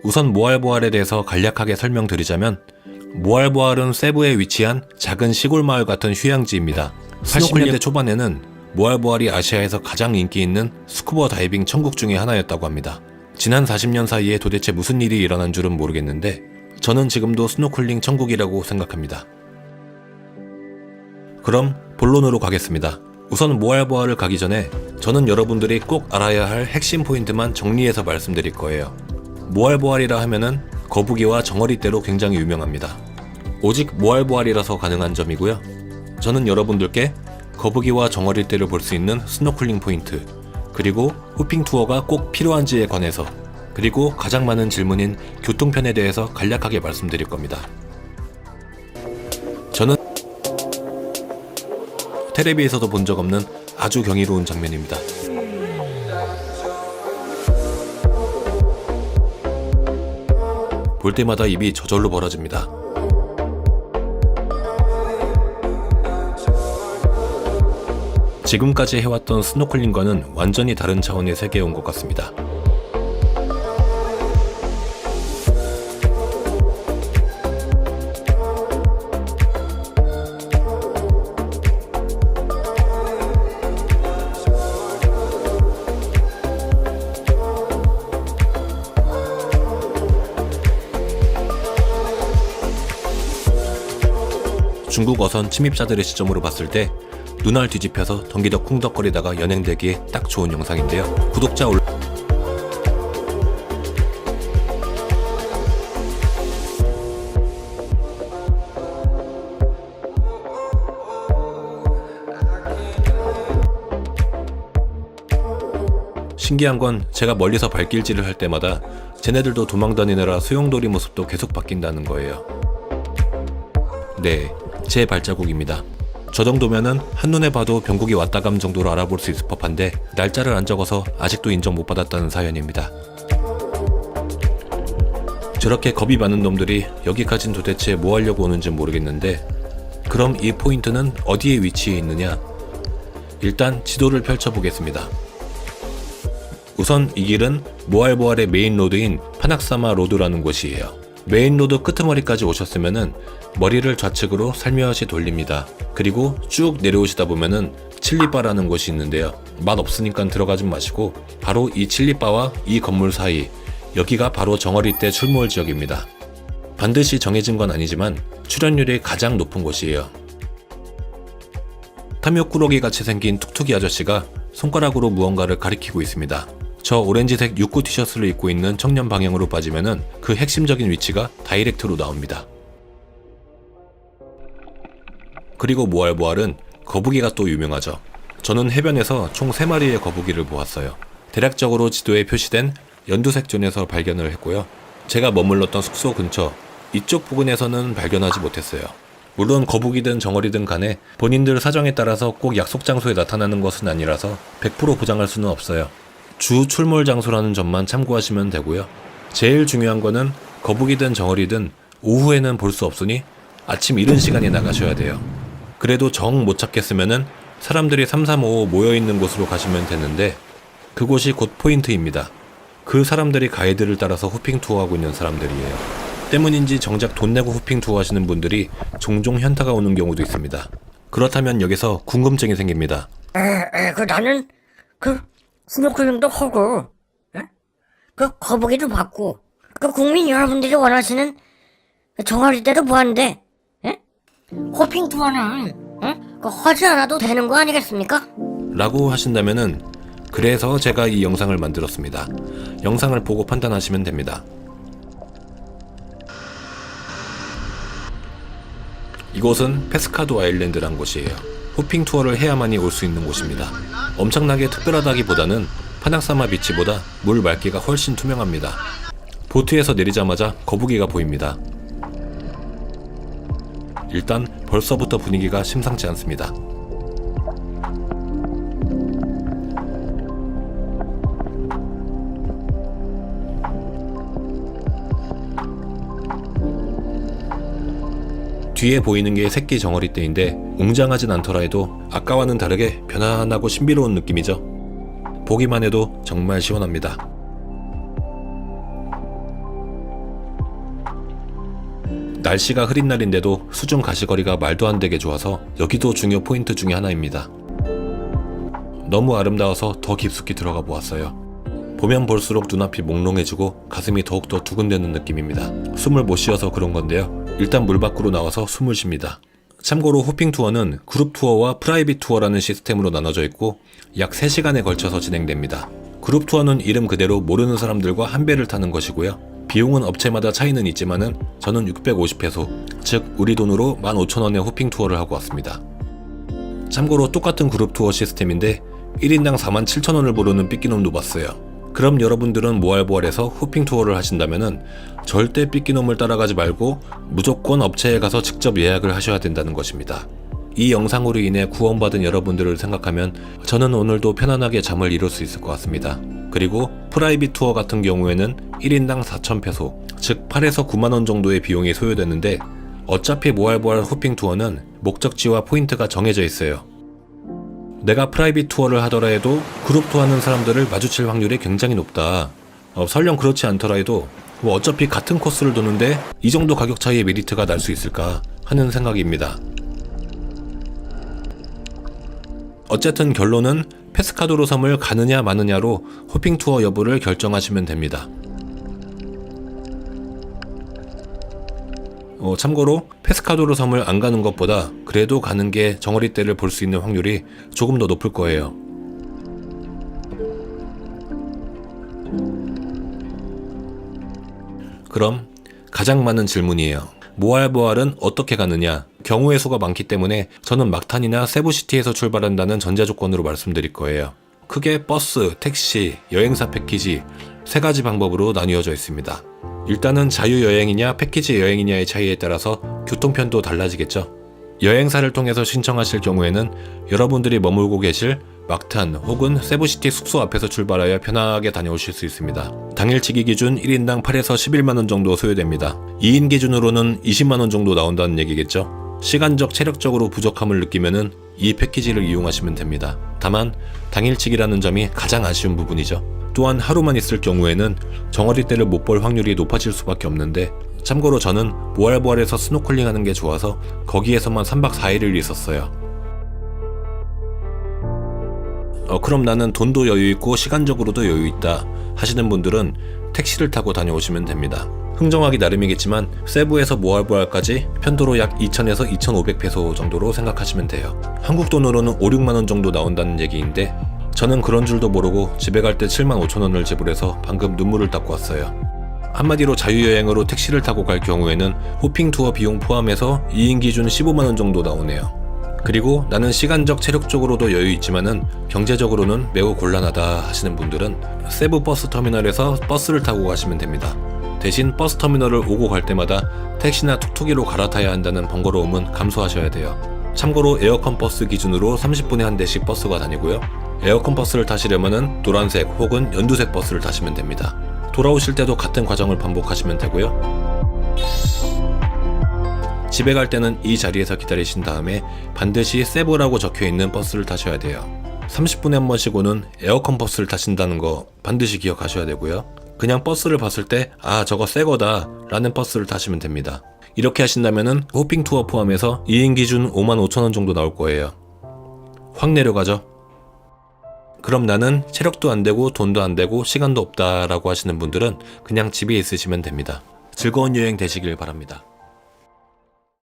우선 모알보알에 대해서 간략하게 설명드리자면 모알보알은 세부에 위치한 작은 시골 마을 같은 휴양지입니다. 80년대 초반에는 모알보알이 아시아에서 가장 인기 있는 스쿠버 다이빙 천국 중에 하나였다고 합니다. 지난 40년 사이에 도대체 무슨 일이 일어난 줄은 모르겠는데 저는 지금도 스노클링 천국이라고 생각합니다. 그럼 본론으로 가겠습니다. 우선 모알보알을 가기 전에 저는 여러분들이 꼭 알아야 할 핵심 포인트만 정리해서 말씀드릴 거예요. 모알보알이라 하면은 거북이와 정어리떼로 굉장히 유명합니다. 오직 모알보알이라서 가능한 점이고요. 저는 여러분들께 거북이와 정어리떼를 볼 수 있는 스노클링 포인트, 그리고 호핑 투어가 꼭 필요한지에 관해서, 그리고 가장 많은 질문인 교통편에 대해서 간략하게 말씀드릴 겁니다. 저는 텔레비에서도 본 적 없는 아주 경이로운 장면입니다. 볼 때마다 입이 저절로 벌어집니다. 지금까지 해왔던 스노클링과는 완전히 다른 차원의 세계에 온 것 같습니다. 중국 어선 침입자들의 시점으로 봤을 때 눈알 뒤집혀서 덩기덕 쿵덕거리다가 연행되기에 딱 좋은 영상인데요. 구독자 신기한 건 제가 멀리서 발길질을 할 때마다 쟤네들도 도망다니느라 소용돌이 모습도 계속 바뀐다는 거예요. 네, 제 발자국입니다. 저 정도면은 한눈에 봐도 병국이 왔다감 정도로 알아볼 수 있을 법한데 날짜를 안 적어서 아직도 인정 못 받았다는 사연입니다. 저렇게 겁이 많은 놈들이 여기까진 도대체 뭐 하려고 오는지 모르겠는데, 그럼 이 포인트는 어디에 위치해 있느냐? 일단 지도를 펼쳐보겠습니다. 우선 이 길은 모알보알의 메인 로드인 파낙사마 로드라는 곳이에요. 메인 로드 끄트머리까지 오셨으면은 머리를 좌측으로 살며시 돌립니다. 그리고 쭉 내려오시다 보면은 칠리바라는 곳이 있는데요. 맛 없으니까 들어가지 마시고 바로 이 칠리바와 이 건물 사이, 여기가 바로 정어리떼 출몰 지역입니다. 반드시 정해진 건 아니지만 출연율이 가장 높은 곳이에요. 탐욕꾸러기 같이 생긴 툭툭이 아저씨가 손가락으로 무언가를 가리키고 있습니다. 저 오렌지색 육구 티셔츠를 입고 있는 청년 방향으로 빠지면은 그 핵심적인 위치가 다이렉트로 나옵니다. 그리고 모알보알은 거북이가 또 유명하죠. 저는 해변에서 총 3마리의 거북이를 보았어요. 대략적으로 지도에 표시된 연두색 존에서 발견을 했고요. 제가 머물렀던 숙소 근처 이쪽 부근에서는 발견하지 못했어요. 물론 거북이든 정어리든 간에 본인들 사정에 따라서 꼭 약속 장소에 나타나는 것은 아니라서 100% 보장할 수는 없어요. 주 출몰 장소라는 점만 참고하시면 되고요. 제일 중요한 거는 거북이든 정어리든 오후에는 볼 수 없으니 아침 이른 시간에 나가셔야 돼요. 그래도 정 못 찾겠으면은 사람들이 335 모여있는 곳으로 가시면 되는데 그곳이 곧 포인트입니다. 그 사람들이 가이드를 따라서 호핑 투어하고 있는 사람들이에요. 때문인지 정작 돈 내고 호핑 투어 하시는 분들이 종종 현타가 오는 경우도 있습니다. 그렇다면 여기서 궁금증이 생깁니다. 나는 스노클링도 하고, 거북이도 봤고, 국민 여러분들이 원하시는 정어리떼도 보았는데, 호핑 투어는 하지 않아도 되는 거 아니겠습니까? 라고 하신다면은 그래서 제가 이 영상을 만들었습니다. 영상을 보고 판단하시면 됩니다. 이곳은 페스카도 아일랜드란 곳이에요. 호핑 투어를 해야만이 올 수 있는 곳입니다. 엄청나게 특별하다기보다는 파낙사마 비치보다 물 맑기가 훨씬 투명합니다. 보트에서 내리자마자 거북이가 보입니다. 일단 벌써부터 분위기가 심상치 않습니다. 뒤에 보이는 게 새끼 정어리떼인데 웅장하진 않더라 해도 아까와는 다르게 편안하고 신비로운 느낌이죠. 보기만 해도 정말 시원합니다. 날씨가 흐린 날인데도 수중 가시거리가 말도 안 되게 좋아서 여기도 중요 포인트 중에 하나입니다. 너무 아름다워서 더 깊숙이 들어가 보았어요. 보면 볼수록 눈앞이 몽롱해지고 가슴이 더욱더 두근대는 느낌입니다. 숨을 못 쉬어서 그런 건데요. 일단 물 밖으로 나와서 숨을 쉽니다. 참고로 호핑 투어는 그룹 투어와 프라이빗 투어라는 시스템으로 나눠져 있고 약 3시간에 걸쳐서 진행됩니다. 그룹 투어는 이름 그대로 모르는 사람들과 한 배를 타는 것이고요. 비용은 업체마다 차이는 있지만은 저는 650페소, 즉 우리 돈으로 15,000원의 호핑 투어를 하고 왔습니다. 참고로 똑같은 그룹 투어 시스템인데 1인당 47,000원을 부르는 삐끼놈도 봤어요. 그럼 여러분들은 모알보알에서 호핑 투어를 하신다면은 절대 삐끼놈을 따라가지 말고 무조건 업체에 가서 직접 예약을 하셔야 된다는 것입니다. 이 영상으로 인해 구원받은 여러분들을 생각하면 저는 오늘도 편안하게 잠을 이룰 수 있을 것 같습니다. 그리고 프라이빗 투어 같은 경우에는 1인당 4,000페소, 즉 8에서 9만원 정도의 비용이 소요되는데 어차피 모알보알 호핑 투어는 목적지와 포인트가 정해져 있어요. 내가 프라이빗 투어를 하더라 해도 그룹 투어하는 사람들을 마주칠 확률이 굉장히 높다. 설령 그렇지 않더라 해도 어차피 같은 코스를 도는데 이 정도 가격 차이의 메리트가 날 수 있을까 하는 생각입니다. 어쨌든 결론은 페스카도르 섬을 가느냐 마느냐로 호핑 투어 여부를 결정하시면 됩니다. 참고로 페스카도르 섬을 안 가는 것보다 그래도 가는 게 정어리 떼를 볼 수 있는 확률이 조금 더 높을 거예요. 그럼 가장 많은 질문이에요. 모알보알은 어떻게 가느냐? 경우의 수가 많기 때문에 저는 막탄이나 세부시티에서 출발한다는 전제 조건으로 말씀드릴 거예요. 크게 버스, 택시, 여행사 패키지 3가지 방법으로 나뉘어져 있습니다. 일단은 자유여행이냐 패키지 여행이냐의 차이에 따라서 교통편도 달라지겠죠. 여행사를 통해서 신청하실 경우에는 여러분들이 머물고 계실 막탄 혹은 세부시티 숙소 앞에서 출발하여 편하게 다녀오실 수 있습니다. 당일치기 기준 1인당 8에서 11만원 정도 소요됩니다. 2인 기준으로는 20만원 정도 나온다는 얘기겠죠. 시간적 체력적으로 부족함을 느끼면은 이 패키지를 이용하시면 됩니다. 다만 당일치기라는 점이 가장 아쉬운 부분이죠. 또한 하루만 있을 경우에는 정어리 떼를 못 볼 확률이 높아질 수밖에 없는데 참고로 저는 모알보알에서 스노클링 하는 게 좋아서 거기에서만 3박 4일을 있었어요. 그럼 나는 돈도 여유있고 시간적으로도 여유있다 하시는 분들은 택시를 타고 다녀오시면 됩니다. 흥정하기 나름이겠지만 세부에서 모알보알까지 편도로 약 2,000에서 2,500페소 정도로 생각하시면 돼요. 한국 돈으로는 5, 6만원 정도 나온다는 얘기인데 저는 그런 줄도 모르고 집에 갈 때 75,000원을 지불해서 방금 눈물을 닦고 왔어요. 한마디로 자유여행으로 택시를 타고 갈 경우에는 호핑 투어 비용 포함해서 2인 기준 15만원 정도 나오네요. 그리고 나는 시간적 체력적으로도 여유 있지만은 경제적으로는 매우 곤란하다 하시는 분들은 세부 버스 터미널에서 버스를 타고 가시면 됩니다. 대신 버스 터미널을 오고 갈 때마다 택시나 툭툭이로 갈아타야 한다는 번거로움은 감수하셔야 돼요. 참고로 에어컨 버스 기준으로 30분에 한 대씩 버스가 다니고요. 에어컨 버스를 타시려면은 노란색 혹은 연두색 버스를 타시면 됩니다. 돌아오실 때도 같은 과정을 반복하시면 되고요. 집에 갈 때는 이 자리에서 기다리신 다음에 반드시 세부라고 적혀있는 버스를 타셔야 돼요. 30분에 한 번씩 오는 에어컨 버스를 타신다는 거 반드시 기억하셔야 되고요. 그냥 버스를 봤을 때 저거 새거다 라는 버스를 타시면 됩니다. 이렇게 하신다면은 호핑 투어 포함해서 2인 기준 55,000원 정도 나올 거예요. 확 내려가죠. 그럼 나는 체력도 안 되고 돈도 안 되고 시간도 없다 라고 하시는 분들은 그냥 집에 있으시면 됩니다. 즐거운 여행 되시길 바랍니다.